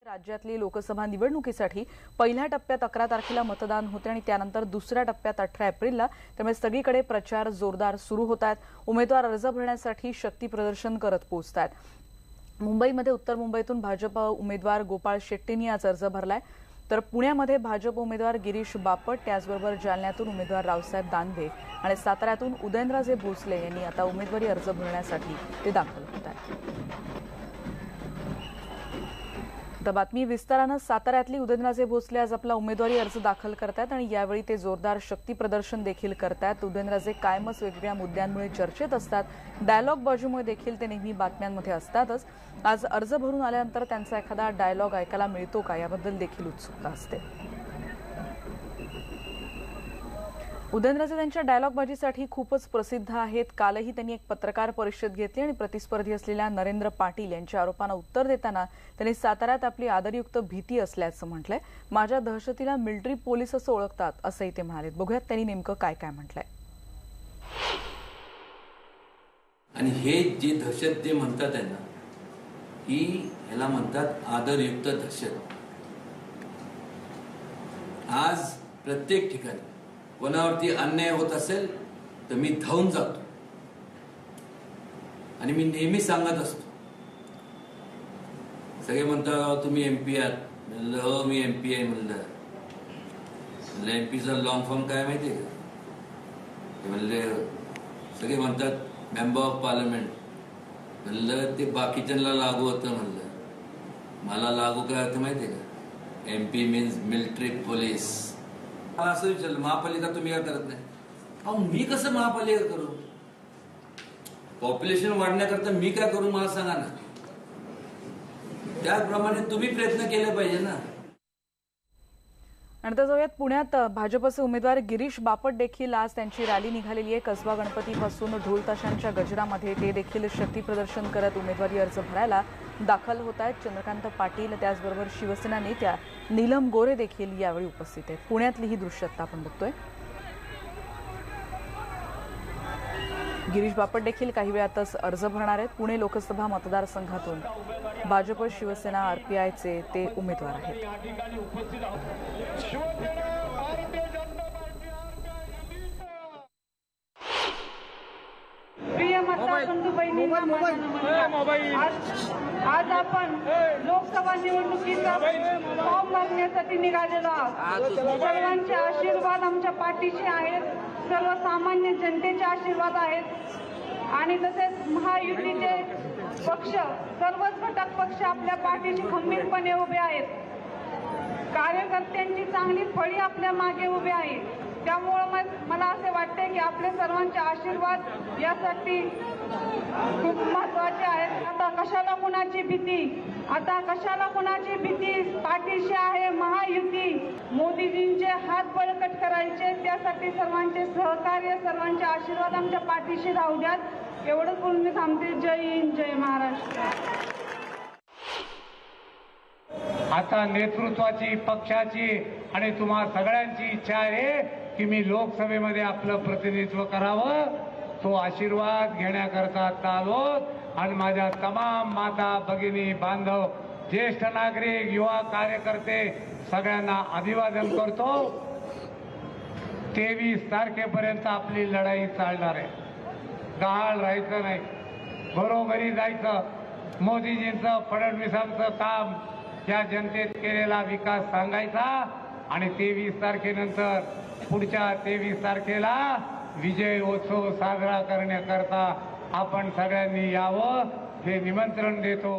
राज्यातली लोकसभा निवडणुकीसाठी पहिल्या टप्प्यात 11 तारखेला मतदान होते आणि त्यानंतर दुसऱ्या टप्प्यात 18 एप्रिलला। त्यामुळे सगळीकडे प्रचार जोरदार सुरू होत आहेत। उमेदवार अर्ज भरण्यासाठी शक्ती प्रदर्शन करत पोहोचतात। मुंबईमध्ये उत्तर मुंबईतून भाजप उमेदवार गोपाळ शेट्टींनी आज अर्ज भरलाय, तर पुण्यामध्ये भाजप उमेदवार गिरीश बापट, त्याचबरोबर जालन्यातून उमेदवार रावसाहेब दानवे आणि साताऱ्यातून उदयनराजे भोसले यांनी आता उमेदवारी अर्ज भरण्यासाठी ते दाखल होत आहेत। तर बातमी विस्तारानं साताऱ्यातली उदयनराजे भोसले आज आपला उमेदवारी अर्ज दाखल करतात आणि यावेळी ते जोरदार शक्ती प्रदर्शन देखील करतात। उदयनराजे कायमच वेगवेगळ्या मुद्द्यांमुळे चर्चेत असतात, डायलॉग बाजूमुळे देखील ते नेहमी बातम्यांमध्ये असतातच। आज अर्ज भरून आल्यानंतर त्यांचा एखादा डायलॉग ऐकायला मिळतो का याबद्दल देखील उत्सुकता असते। उदयनराजे त्यांच्या डायलॉगबाजीसाठी खूपच प्रसिद्ध आहेत। कालही त्यांनी एक पत्रकार परिषद घेतली आणि प्रतिस्पर्धी असलेल्या नरेंद्र पाटील यांच्या आरोपांना उत्तर देताना त्यांनी साताऱ्यात आपली आदरयुक्त भीती असल्याचं म्हटलंय। माझ्या दहशतीला मिलिटरी पोलीस असं ओळखतात असंही ते म्हणाले। बघूयात त्यांनी नेमकं काय काय म्हटलंय। आणि हे जे दहशत जे म्हणतात त्यांना ही ह्याला म्हणतात आदरयुक्त दहशत। आज प्रत्येक ठिकाणी कोणावरती अन्याय होत असेल तर मी धावून जातो आणि मी नेहमी सांगत असतो। सगळे म्हणतात तुम्ही एमपी आहात, म्हणलं हो मी एमपी आहे। म्हणलं एमपीचा लॉंग फॉर्म काय माहितीये का? म्हणले सगळे म्हणतात मेंबर ऑफ पार्लमेंट। म्हणलं ते बाकीच्यांना लागू होतं, म्हणलं मला लागू काय होतं माहितीये का? MP means military police. असं विचारलं महापालिका तुम्ही काय करत नाही? अहो मी कसं महापालिका करू? पॉप्युलेशन वाढण्याकरता मी काय करू मला सांगा ना। त्याप्रमाणे तुम्ही प्रयत्न केले पाहिजे ना। आणि जाऊयात पुण्यात भाजपचे उमेदवार गिरीश बापट देखील आज त्यांची रॅली निघालेली आहे। कसबा गणपतीपासून ढोल ताशांच्या गजरामध्ये ते देखील शक्ती प्रदर्शन करत उमेदवारी अर्ज भरायला दाखल होत आहेत। चंद्रकांत पाटील त्याचबरोबर शिवसेना नेत्या नीलम गोरे देखील यावेळी उपस्थित आहेत। पुण्यातली ही दृश्य आता आपण बघतोय। गिरीश बापट देखील काही वेळातच अर्ज भरणार आहेत। पुणे लोकसभा मतदारसंघातून भाजप शिवसेना आरपीआयचे ते उमेदवार आहेत। आज आपण लोकसभा निवडणुकीचा फॉर्म भरण्यासाठी निघालेलो आहोत। सर्वांचे आशीर्वाद आमच्या पाठीशी आहेत, सर्वसामान्य जनतेचे आशीर्वाद आहेत आणि तसेच महायुतीचे पक्ष सर्वच घटक पक्ष आपल्या पाठीशी खंबीरपणे उभे आहेत। कार्यकर्त्यांची चांगली फळी आपल्या मागे उभी आहे। त्यामुळे मला असे वाटते की आपले सर्वांचे आशीर्वाद यासाठी खूप महत्त्वाचे आहेत। आता कशाला कुणाची भीती, आता कशाला कुणाची भीती? पाठीशी आहे महायुती। मोदीजींचे हात बळकट करायचे, त्यासाठी सर्वांचे सहकार्य सर्वांचे आशीर्वाद आमच्या पाठीशी राहू द्यात। एवढंच बोलून मी थांबते। जय हिंद, जय महाराष्ट्र। आता नेतृत्वाची पक्षाची आणि तुम्हा सगळ्यांची इच्छा आहे की मी लोकसभेमध्ये आपलं प्रतिनिधित्व करावं। तो आशीर्वाद घेण्याकरता आलो आणि माझ्या तमाम माता भगिनी बांधव ज्येष्ठ नागरिक युवा कार्यकर्ते सगळ्यांना अभिवादन करतो। 23 तारखेपर्यंत आपली लढाई चालणार आहे। गहाळ राहायचं नाही, घरोघरी जायचं, मोदीजींचं फडणवीसांचं काम या जनतेत केलेला विकास सांगायचा आणि 23 तारखेनंतर पुढच्या 23 तारखेला विजय उत्सव साजरा करण्याकरता आपण सगळ्यांनी यावं हे निमंत्रण देतो।